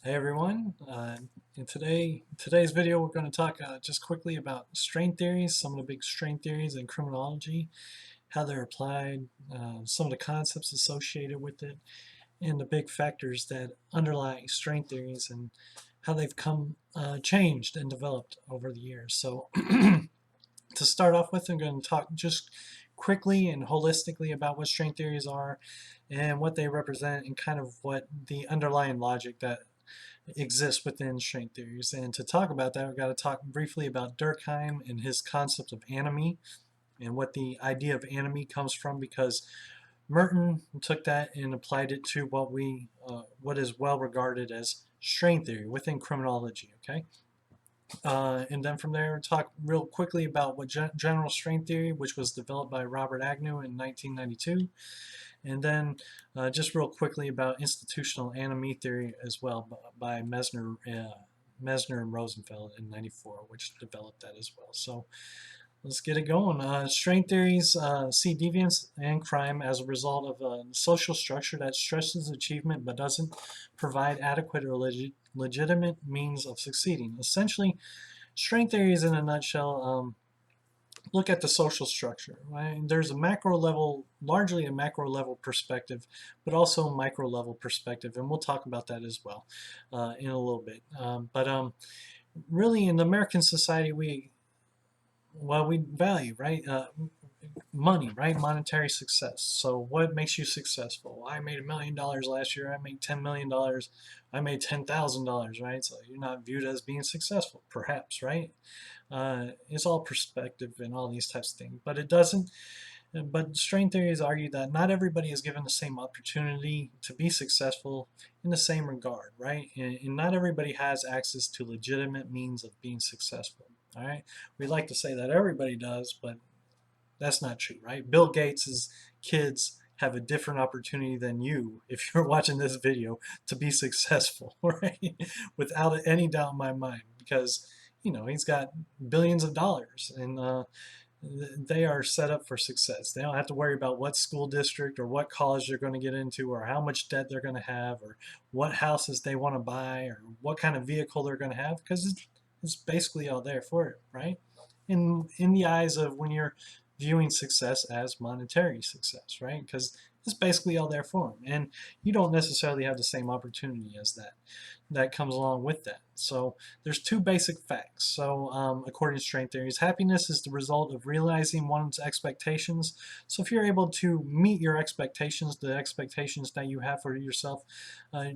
Hey everyone, in today's video we're going to talk just quickly about strain theories, some of the big strain theories in criminology, how they're applied, some of the concepts associated with it, and the big factors that underlie strain theories and how they've come changed and developed over the years. So to start off with, I'm going to talk just quickly and holistically about what strain theories are and what they represent and kind of what the underlying logic that exists within string theories. And to talk about that, we've got to talk briefly about Durkheim and his concept of anomie and what the idea of anomie comes from, because Merton took that and applied it to what is well regarded as strain theory within criminology. Okay, and then from there, talk real quickly about what general strain theory, which was developed by Robert Agnew in 1992, and then just real quickly about institutional anomie theory as well by Mesner and Rosenfeld in '94, which developed that as well. So let's get it going. Strain theories see deviance and crime as a result of a social structure that stresses achievement but doesn't provide adequate or legitimate means of succeeding. Essentially, strain theories in a nutshell look at the social structure. Right? There's a macro level, largely a macro level perspective, but also a micro level perspective, and we'll talk about that as well in a little bit. But really, in American society, we value, right, money, right, monetary success. So what makes you successful? I made $1 million last year. I made $10 million. I made $10,000, right? So you're not viewed as being successful, perhaps, right? It's all perspective and all these types of things, but it doesn't. But strain theories argue that not everybody is given the same opportunity to be successful in the same regard, right? And not everybody has access to legitimate means of being successful. All right, we like to say that everybody does, but that's not true, right? Bill Gates' kids have a different opportunity than you, if you're watching this video, to be successful, right? Without any doubt in my mind, because he's got billions of dollars, and they are set up for success. They don't have to worry about what school district or what college they're going to get into, or how much debt they're going to have, or what houses they want to buy, or what kind of vehicle they're going to have, because it's basically all there for it, right? In the eyes of when you're viewing success as monetary success, right? Because it's basically all there for them, and you don't necessarily have the same opportunity as that comes along with that. So there's two basic facts. So according to strain theories, happiness is the result of realizing one's expectations. So if you're able to meet your expectations, the expectations that you have for yourself,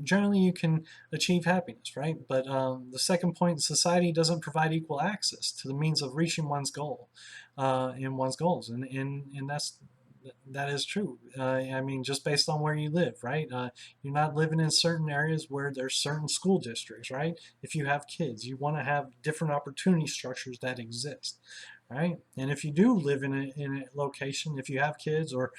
generally you can achieve happiness, right? But the second point, society doesn't provide equal access to the means of reaching one's goal and one's goals, and that is true. I mean, just based on where you live, right? You're not living in certain areas where there's certain school districts, right? If you have kids, you want to have different opportunity structures that exist, right? And if you do live in a location, if you have kids or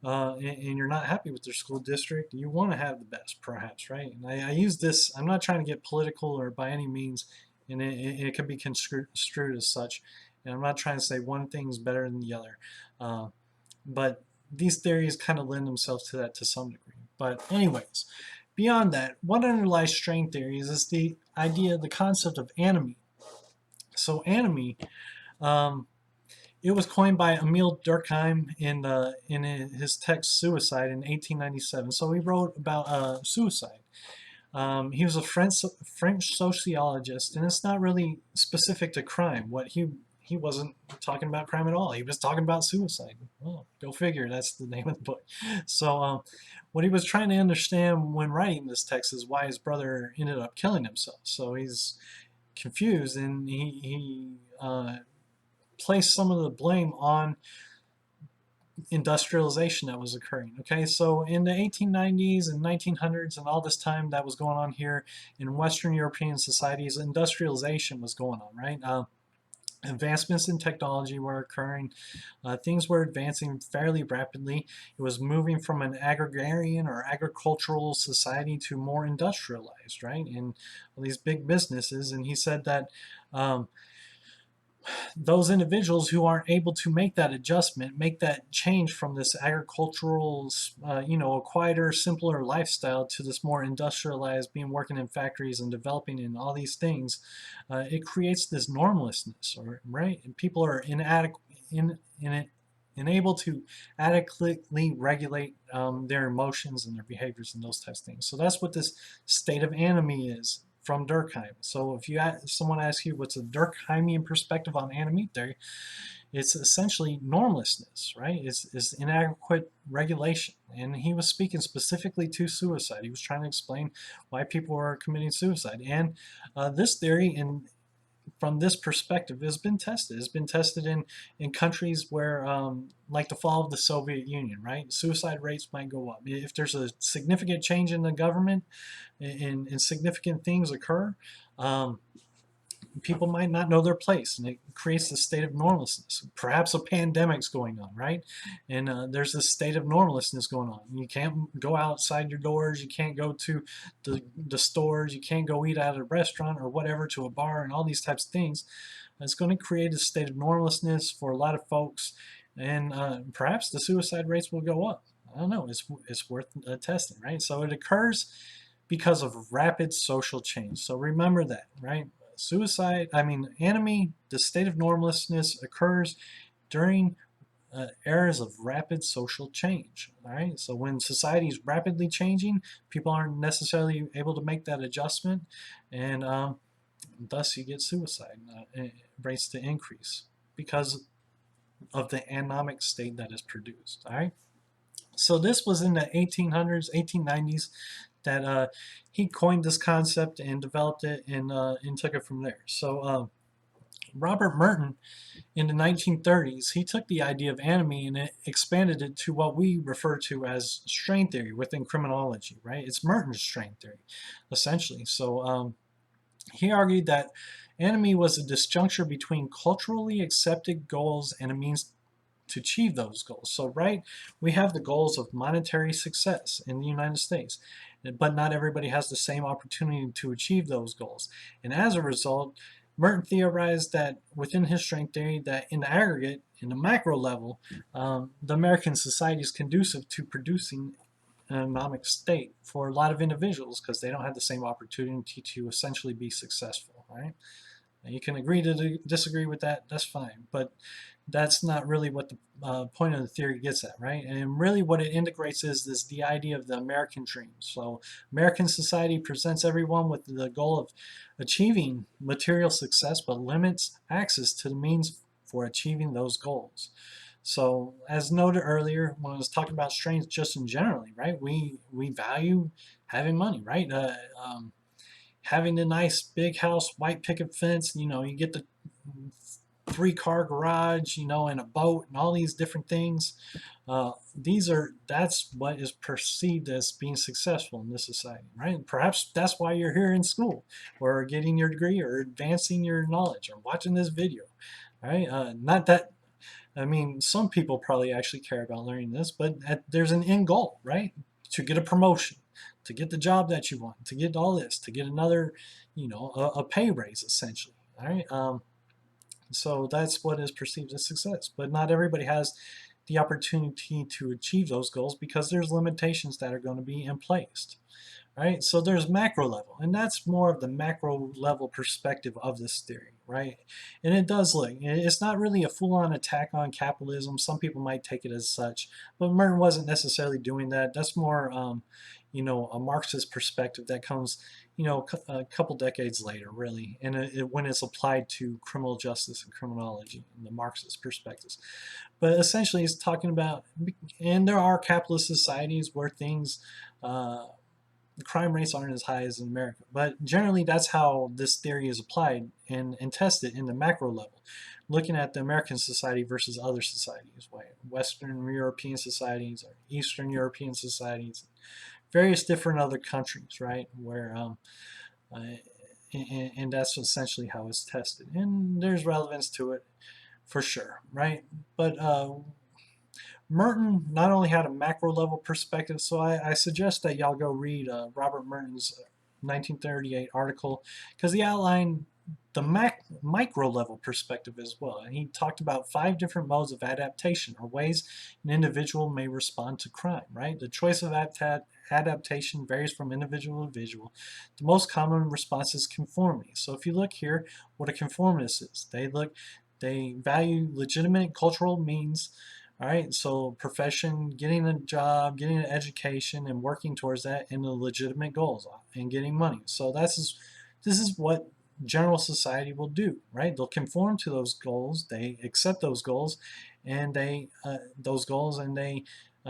and you're not happy with their school district, you want to have the best, perhaps, right? And I use this. I'm not trying to get political or by any means, and it can be construed as such. And I'm not trying to say one thing's better than the other. But these theories kind of lend themselves to that to some degree. But anyways, beyond that, what underlies strain theories is the idea, the concept of anomie. So anomie, um, it was coined by Emile Durkheim in his text Suicide in 1897. So he wrote about suicide. He was a French sociologist, and it's not really specific to crime. He wasn't talking about crime at all. He was talking about suicide. Well, go figure. That's the name of the book. So, what he was trying to understand when writing this text is why his brother ended up killing himself. So he's confused, and he placed some of the blame on industrialization that was occurring. Okay, so in the 1890s and 1900s and all this time that was going on here in Western European societies, industrialization was going on, right? Advancements in technology were occurring. Things were advancing fairly rapidly. It was moving from an agrarian or agricultural society to more industrialized, right? And all these big businesses. And he said that um, those individuals who aren't able to make that adjustment, make that change from this agricultural, a quieter, simpler lifestyle to this more industrialized, being working in factories and developing in all these things, it creates this normlessness, right? And people are inadequate, unable to adequately regulate their emotions and their behaviors and those types of things. So that's what this state of anomie is from Durkheim. So if someone asks you what's a Durkheimian perspective on anomie theory, it's essentially normlessness, right? It's inadequate regulation. And he was speaking specifically to suicide. He was trying to explain why people were committing suicide. And this theory, from this perspective, has been tested. It's been tested in countries where, like the fall of the Soviet Union, right? Suicide rates might go up. If there's a significant change in the government and significant things occur, people might not know their place, and it creates a state of normlessness. Perhaps a pandemic's going on, right? And there's this state of normlessness going on. You can't go outside your doors, you can't go to the stores, you can't go eat at a restaurant or whatever, to a bar, and all these types of things. It's going to create a state of normlessness for a lot of folks, and perhaps the suicide rates will go up. I don't know. It's worth testing, right? So it occurs because of rapid social change. So remember that, right? Anomie, the state of normlessness, occurs during eras of rapid social change. All right, so when society is rapidly changing, people aren't necessarily able to make that adjustment, and thus you get suicide rates to increase because of the anomic state that is produced. All right, so this was in the 1800s, 1890s that he coined this concept and developed it, and took it from there. So Robert Merton, in the 1930s, he took the idea of anomie and expanded it to what we refer to as strain theory within criminology, right? It's Merton's strain theory, essentially. So he argued that anomie was a disjuncture between culturally accepted goals and a means to achieve those goals. So, right, we have the goals of monetary success in the United States, but not everybody has the same opportunity to achieve those goals. And as a result, Merton theorized that within his strain theory, that in the aggregate, in the macro level, the American society is conducive to producing an economic state for a lot of individuals because they don't have the same opportunity to essentially be successful, right? Now, you can agree to disagree with that, that's fine, but that's not really what the point of the theory gets at, right? And really what it integrates is the idea of the American dream. So American society presents everyone with the goal of achieving material success, but limits access to the means for achieving those goals. So as noted earlier, when I was talking about strains just in generally, right, we value having money, right? Having a nice big house, white picket fence, you get the 3-car garage, and a boat and all these different things. That's what is perceived as being successful in this society, right? Perhaps that's why you're here in school, or getting your degree, or advancing your knowledge, or watching this video, right? Not that, some people probably actually care about learning this, but there's an end goal, right? To get a promotion, to get the job that you want, to get all this, to get another, a pay raise, essentially, all right? So that's what is perceived as success. But not everybody has the opportunity to achieve those goals because there's limitations that are going to be in place. Right? So there's macro level, and that's more of the macro level perspective of this theory, right? And it does look, it's not really a full-on attack on capitalism. Some people might take it as such, but Merton wasn't necessarily doing that. That's more, a Marxist perspective that comes, a couple decades later, really, and when it's applied to criminal justice and criminology and the Marxist perspectives. But essentially, it's talking about, and there are capitalist societies where things, the crime rates aren't as high as in America. But generally, that's how this theory is applied and tested in the macro level, looking at the American society versus other societies, Western European societies or Eastern European societies, various different other countries, right, where and that's essentially how it's tested. And there's relevance to it for sure, right? But Merton not only had a macro level perspective, so I suggest that y'all go read Robert Merton's 1938 article, because he outlined the micro level perspective as well. And he talked about 5 different modes of adaptation, or ways an individual may respond to crime, right? The choice of adaptation varies from individual to individual. The most common response is conformity. So if you look here, what a conformist is, they value legitimate cultural means. All right, so profession, getting a job, getting an education, and working towards that, and the legitimate goals, and getting money. So this is what general society will do, right? They'll conform to those goals, they accept those goals, and they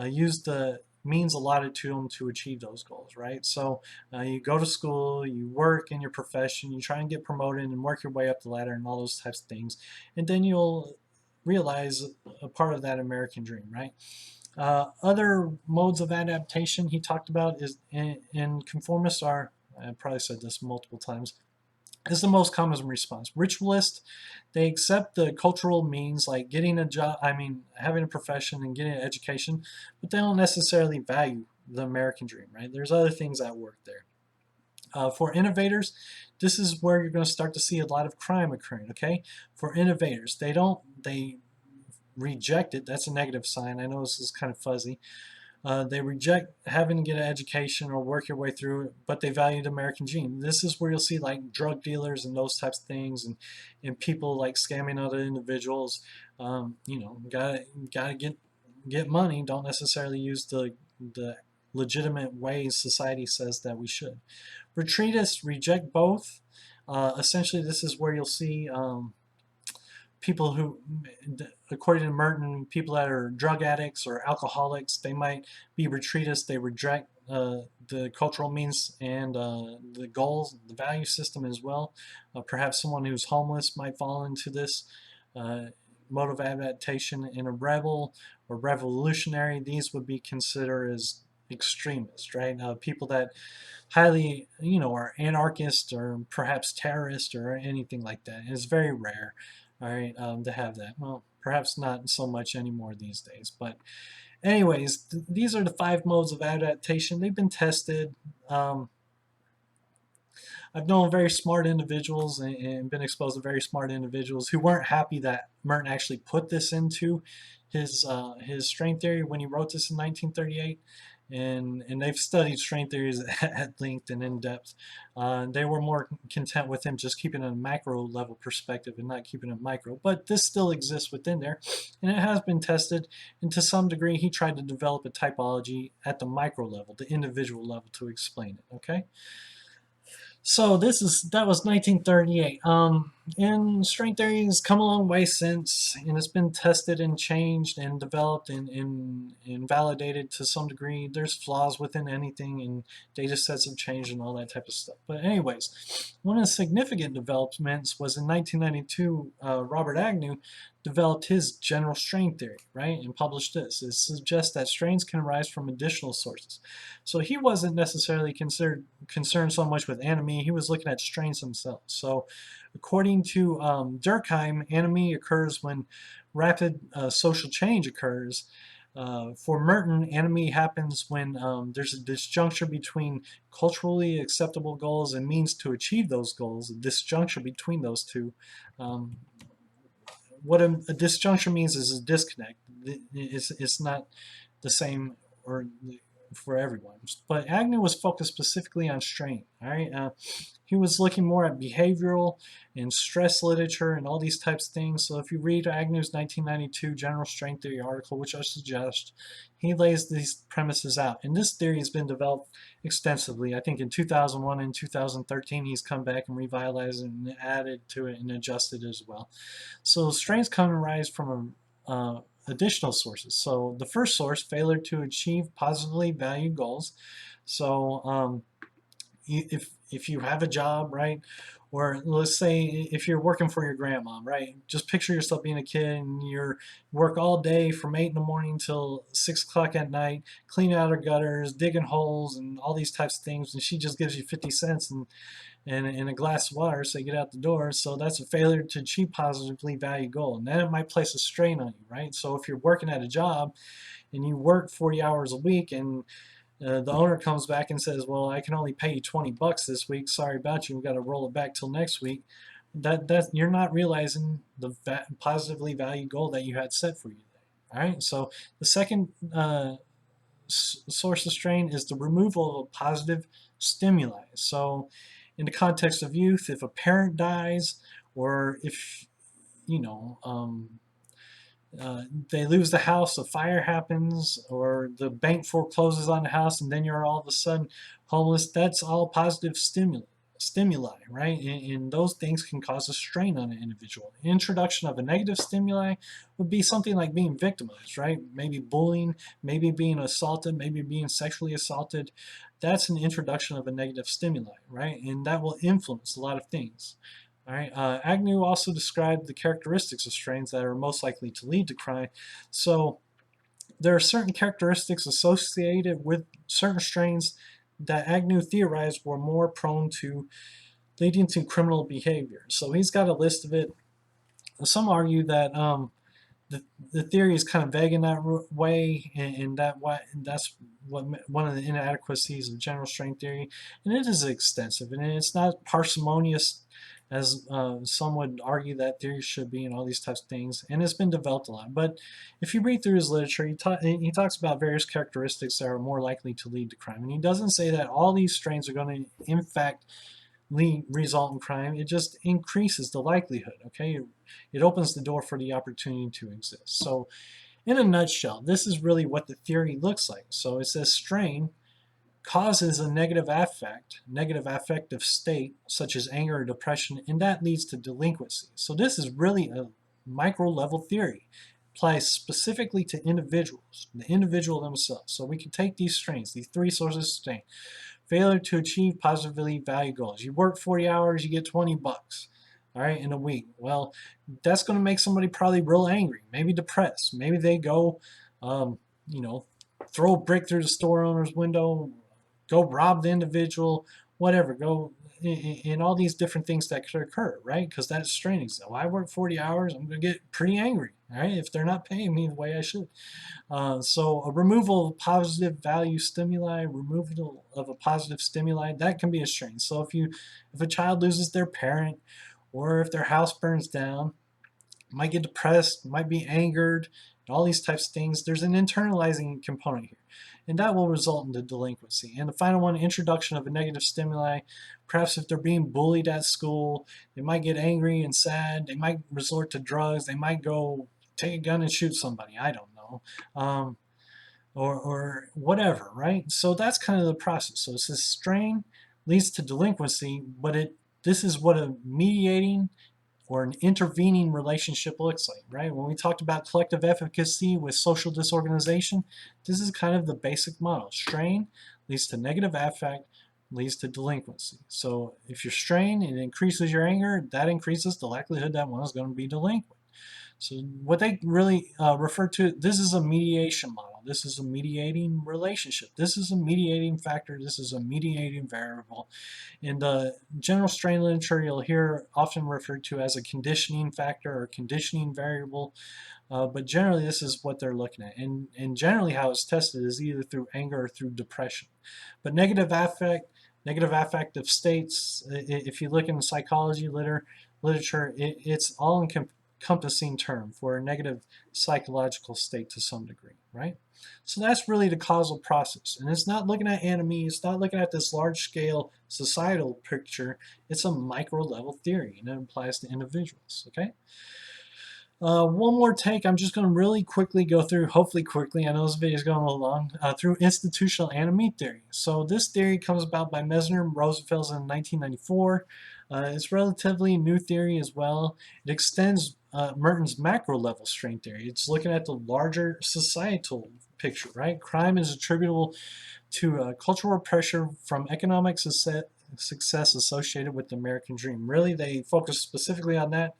use the means allotted to them to achieve those goals, right? So you go to school, you work in your profession, you try and get promoted and work your way up the ladder and all those types of things, and then you'll realize a part of that American dream, right? Other modes of adaptation he talked about is in conformists are, I probably said this multiple times, is the most common response. Ritualist, they accept the cultural means like getting a job, having a profession and getting an education, but they don't necessarily value the American dream, right? There's other things at work there. For innovators, this is where you're going to start to see a lot of crime occurring, okay? For innovators, they reject it. That's a negative sign. I know this is kind of fuzzy. They reject having to get an education or work your way through it, but they value the American dream. This is where you'll see like drug dealers and those types of things, and people like scamming other individuals. Gotta get money. Don't necessarily use the legitimate ways society says that we should. Retreatists reject both. Essentially, this is where you'll see people who, according to Merton, people that are drug addicts or alcoholics, they might be retreatists. They reject the cultural means and the goals, the value system as well. Perhaps someone who's homeless might fall into this mode of adaptation. In a rebel or revolutionary, these would be considered as extremists, right? People that highly, are anarchists or perhaps terrorists or anything like that. And it's very rare, all right, to have that. Well, perhaps not so much anymore these days. But anyways, these are the 5 modes of adaptation. They've been tested. I've known very smart individuals and been exposed to very smart individuals who weren't happy that Merton actually put this into his string theory when he wrote this in 1938. And they've studied string theories at length and in depth. They were more content with him just keeping a macro level perspective and not keeping it micro. But this still exists within there, and it has been tested. And to some degree, he tried to develop a typology at the micro level, the individual level, to explain it. Okay. So that was 1938. And string theory has come a long way since, and it's been tested and changed and developed and validated to some degree. There's flaws within anything, and data sets have changed and all that type of stuff. But anyways, one of the significant developments was in 1992. Robert Agnew developed his general strain theory, right, and published this. It suggests that strains can arise from additional sources. So he wasn't necessarily concerned so much with anomie. He was looking at strains themselves. So according to Durkheim, anomie occurs when rapid social change occurs. For Merton, anomie happens when there's a disjuncture between culturally acceptable goals and means to achieve those goals, a disjuncture between those two. What a disjuncture means is a disconnect. It's not the same or for everyone. But Agnew was focused specifically on strain. All right, he was looking more at behavioral and stress literature and all these types of things. So if you read Agnew's 1992 General Strain Theory article, which I suggest, he lays these premises out. And this theory has been developed extensively. I think in 2001 and 2013, he's come back and revitalized it and added to it and adjusted as well. So strains come to rise from additional sources. So the first source, failure to achieve positively valued goals. So if you have a job, right, or let's say if you're working for your grandma, right, just picture yourself being a kid and you work all day from 8 in the morning till 6 o'clock at night, cleaning out her gutters, digging holes and all these types of things, and she just gives you 50 cents and a glass of water so you get out the door. So that's a failure to achieve positively valued goal, and then it might place a strain on you, right? So if you're working at a job and you work 40 hours a week and the owner comes back and says, well, I can only pay you 20 bucks this week. Sorry about you. We've got to roll it back till next week. that you're not realizing the positively valued goal that you had set for you. All right. So the second source of strain is the removal of a positive stimuli. So, in the context of youth, if a parent dies, or if you know they lose the house, a fire happens, or the bank forecloses on the house, and then you're all of a sudden homeless. That's all positive stimuli, right? And those things can cause a strain on an individual. Introduction of a negative stimuli would be something like being victimized, right? Maybe bullying, maybe being assaulted, maybe being sexually assaulted. That's an introduction of a negative stimuli, right? And that will influence a lot of things. All right. Agnew also described the characteristics of strains that are most likely to lead to crime. So there are certain characteristics associated with certain strains that Agnew theorized were more prone to leading to criminal behavior. So he's got a list of it. Some argue that the, the theory is kind of vague in that way, and that's what one of the inadequacies of general strain theory, and it is extensive, and it's not parsimonious as some would argue that theory should be, and all these types of things, and it's been developed a lot. But if you read through his literature, he talks about various characteristics that are more likely to lead to crime, and he doesn't say that all these strains are going to, in fact, result in crime. It just increases the likelihood. Okay, it opens the door for the opportunity to exist. So in a nutshell, this is really what the theory looks like. So it says strain causes a negative affective state, such as anger or depression, and that leads to delinquency. So this is really a micro level theory. It applies specifically to individuals, the individual themselves. So we can take these strains, these three sources of strain. Failure to achieve positively valued goals. You work 40 hours, you get 20 bucks, all right, in a week. Well, that's going to make somebody probably real angry, maybe depressed. Maybe they go, you know, throw a brick through the store owner's window, go rob the individual, whatever, go in all these different things that could occur, right? Because that's straining. So I work 40 hours, I'm going to get pretty angry, right? If they're not paying me the way I should. So a removal of positive value stimuli, removal of a positive stimuli, that can be a strain. So if a child loses their parent, or if their house burns down, might get depressed, might be angered, and all these types of things. There's an internalizing component here, and that will result in the delinquency. And the final one, introduction of a negative stimuli. Perhaps if they're being bullied at school, they might get angry and sad. They might resort to drugs. They might go take a gun and shoot somebody. I don't know. Or whatever, right? So that's kind of the process. So it says strain leads to delinquency, but this is what a mediating or an intervening relationship looks like, right? When we talked about collective efficacy with social disorganization, this is kind of the basic model. Strain leads to negative affect, leads to delinquency. So if you're strained, it increases your anger, that increases the likelihood that one is going to be delinquent. So what they really refer to, this is a mediation model. This is a mediating relationship. This is a mediating factor. This is a mediating variable. In the general strain literature, you'll hear often referred to as a conditioning factor or conditioning variable. But generally, this is what they're looking at. And generally, how it's tested is either through anger or through depression. But negative affective states, if you look in the psychology literature, it's all encompassing term for a negative psychological state to some degree, right? So that's really the causal process. And it's not looking at enemy, it's not looking at this large scale societal picture, it's a micro level theory and it applies to individuals, okay? One more take. I'm just going to really quickly go through, hopefully quickly, I know this video is going a little long, through institutional enemy theory. So this theory comes about by Mesner and Rosenfels in 1994. It's relatively new theory as well. It extends Merton's macro level strain theory. It's looking at the larger societal picture, right? Crime is attributable to cultural pressure from economic success associated with the American dream. Really, they focus specifically on that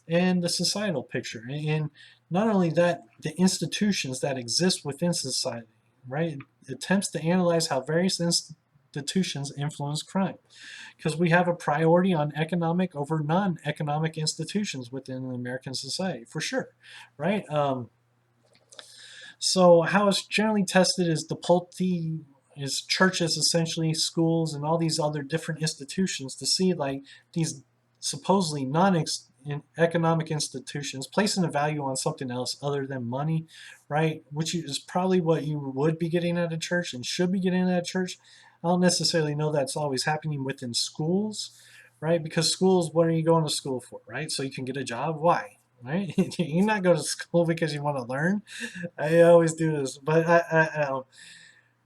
and the societal picture. And not only that, the institutions that exist within society, right? It attempts to analyze how various institutions influence crime. Because we have a priority on economic over non-economic institutions within the American society, for sure, right? So how it's generally tested is the polity, is churches, essentially schools, and all these other different institutions to see like these supposedly economic institutions placing a value on something else other than money, right? Which is probably what you would be getting at a church and should be getting at a church. I don't necessarily know that's always happening within schools, right? Because schools, what are you going to school for, right? So you can get a job. Why? Right? You not go to school because you want to learn. I always do this, but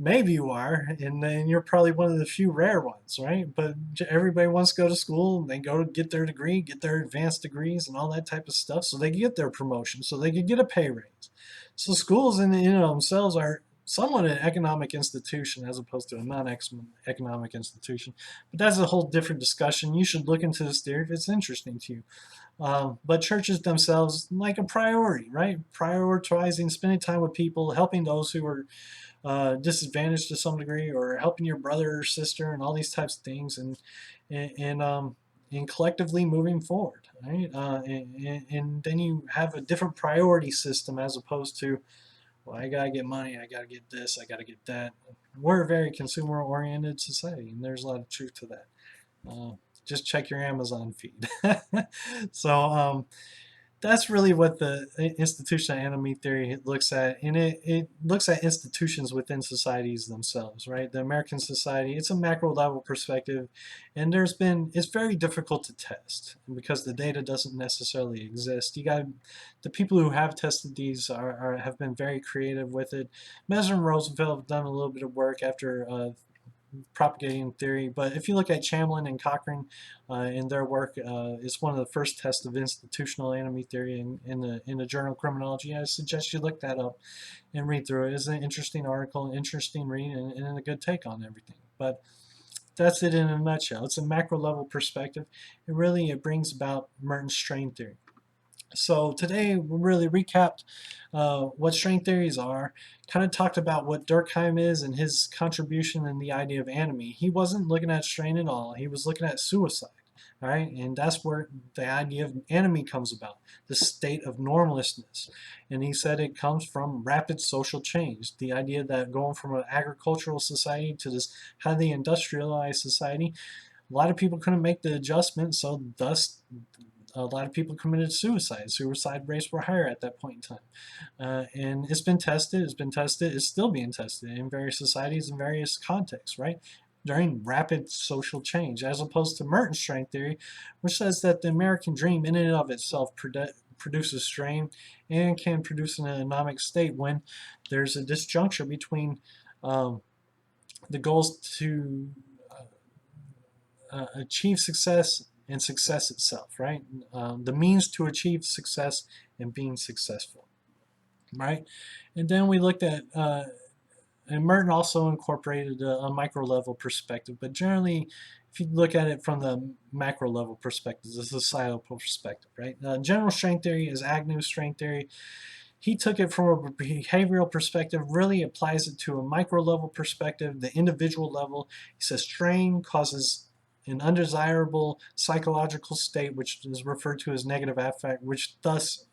maybe you are, and then you're probably one of the few rare ones, right? But everybody wants to go to school and they go to get their degree, get their advanced degrees and all that type of stuff so they can get their promotion, so they can get a pay raise. So schools in themselves are somewhat an economic institution as opposed to a non-economic institution. But that's a whole different discussion. You should look into this theory if it's interesting to you. But churches themselves, like a priority, right? Prioritizing spending time with people, helping those who are disadvantaged to some degree, or helping your brother or sister, and all these types of things, and collectively moving forward, right? And then you have a different priority system as opposed to, well, I gotta get money, I gotta get this, I gotta get that. We're a very consumer-oriented society, and there's a lot of truth to that. Just check your Amazon feed. So that's really what the institutional enemy theory looks at, and it looks at institutions within societies themselves, right? The American society, it's a macro level perspective, and it's very difficult to test because the data doesn't necessarily exist. You got the people who have tested these have been very creative with it. Mesmer and Roosevelt have done a little bit of work after propagating theory. But if you look at Chamlin and Cochrane in their work, it's one of the first tests of institutional enemy theory in the journal Criminology. I suggest you look that up and read through it. It's an interesting article, an interesting read, and a good take on everything. But that's it in a nutshell. It's a macro level perspective. It brings about Merton's strain theory. So today we really recapped what strain theories are, kind of talked about what Durkheim is and his contribution in the idea of enemy. He wasn't looking at strain at all. He was looking at suicide. All right, and that's where the idea of enemy comes about, the state of normlessness. And he said it comes from rapid social change, the idea that going from an agricultural society to this highly industrialized society, a lot of people couldn't make the adjustment, so thus a lot of people committed suicide. Suicide rates were higher at that point in time. And it's been tested, it's still being tested in various societies in various contexts, right? During rapid social change, as opposed to Merton's strain theory, which says that the American dream in and of itself produces strain and can produce an economic state when there's a disjuncture between the goals to achieve success and success itself, right? The means to achieve success and being successful, right? And then we looked at, and Merton also incorporated a micro level perspective, but generally, if you look at it from the macro level perspective, the societal perspective, right? General strain theory is Agnew's strain theory. He took it from a behavioral perspective, really applies it to a micro level perspective, the individual level. He says strain causes an undesirable psychological state, which is referred to as negative affect, which thus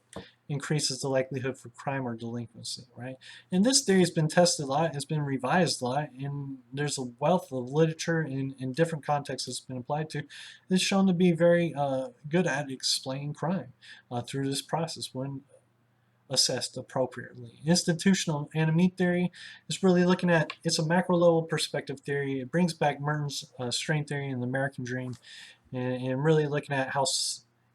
increases the likelihood for crime or delinquency, right? And this theory has been tested a lot, it's been revised a lot, and there's a wealth of literature in different contexts it's been applied to. It's shown to be very good at explaining crime through this process when assessed appropriately. Institutional enemy theory is really looking at, it's a macro level perspective theory. It brings back Merton's strain theory and the American dream, and really looking at how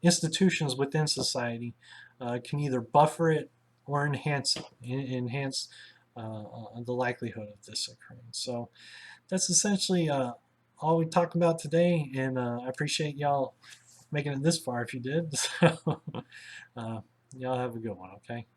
institutions within society can either buffer it or enhance it, enhance the likelihood of this occurring. So that's essentially all we talked about today, and I appreciate y'all making it this far if you did. So y'all have a good one, okay?